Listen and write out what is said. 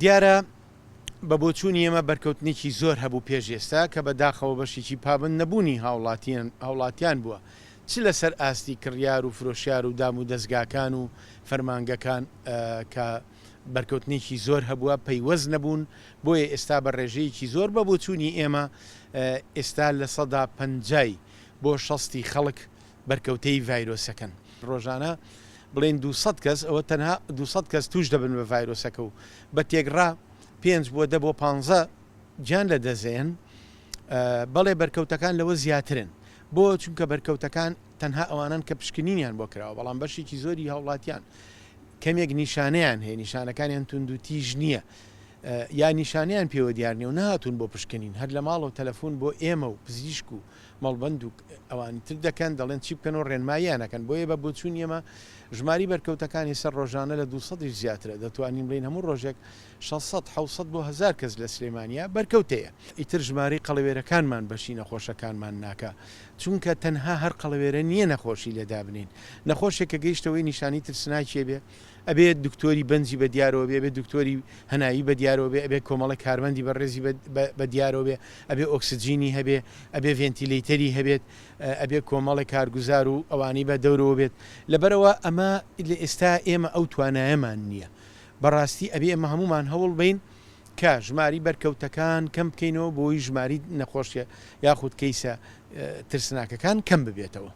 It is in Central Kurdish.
دیارە بە بۆچوونی ئێمە بەرکەوتنێکی زۆر هەبوو پێش ئێستا کە بەداخەوە بەشێکی پابند نەبوونی هاوڵاتیان بووە چ لەسەر ئاستی کڕیار و فرۆشیار و دام و دەستگاکان و فەرمانگەکان کە بەرکەوتنێکی زۆر هەبووە پەیوەست نەبوون بۆیە ئێستا بە ڕێژەیەکی زۆر بە بۆچوونی ئێمە ئێستا لە 150 بۆ 60 خەڵک بەرکەوتەی ڤایرۆسەکەن ڕۆژانە بڵێن 200 کەس ئەوە تەنها 200 کەس توش دەبن بە ڤایرۆسەکە و بە تێگڕا 5 بۆ 10 بۆ 15 گیان لە دەزێن بەڵێ بەرکەوتەکان لەوە زیاترن بۆ چونکە بەرکەوتەکان تەنها ئەوانن کە پشکنینیان بۆ کراوە بەڵام بەشێکی زۆری هاوڵاتیان کەمێک نیشانەیان هەیە نیشانەکانیان تونند و تیژ نییە یا نیشانیان پێوە دیارنیە و نهاتون بۆ پشکنین هەر لە ماڵ و تەلەفۆن بۆ ئێمە و پزیشک و مەڵبەند و ئەوانی تر دەکەن دەڵێن چی بکەن و ڕێنماییانەکەن بۆیە بە بۆچوون ئێمە ژماری بەرکەوتەکانی سەر ڕۆژانە لە 200 زیاترە دەتوانین بڵین هەموو ڕۆژێک 600 700 بۆ 1000 کەس لە سلێمانیا بەرکەوتەیە ئیتر ژماری قەڵەوێرەکانمان بەشی نەخۆشەکانمان ناکە چونکە تەنها هەر قەڵەوێرە نییە نەخۆشی لەدا بنین نەخۆشێکە گەیشتەوەی نیشانی ترسناکێ بێ ئەبێت دکتۆری بەنجی بە دیارەوە بێ ئەبێ دکتۆری هەنایی بە دیارەوە بێ ئەبێ کۆمەڵە کارمەندی بەڕێزی بە دیارەوە بێ ئەبێ ئۆکسسیجینی هەبێ ئەبێ ڤێنتیلەیتەری هەبێت ئەبێ کۆمەڵی کارگوزار و ئەوانی بە دەورەوە بێت لەبەرەوە ئەمە لە ئێستا ئێمە ئەو توانایەمان نییە بەڕاستی ئەبێ ئەمە هەمومان هەوڵ بین کە ژماری بەرکەوتەکان کەم بکەینەوە بۆی ژماری نەخۆشیە یاخود کەیسە ترسناکەکان کەم ببێتەوە.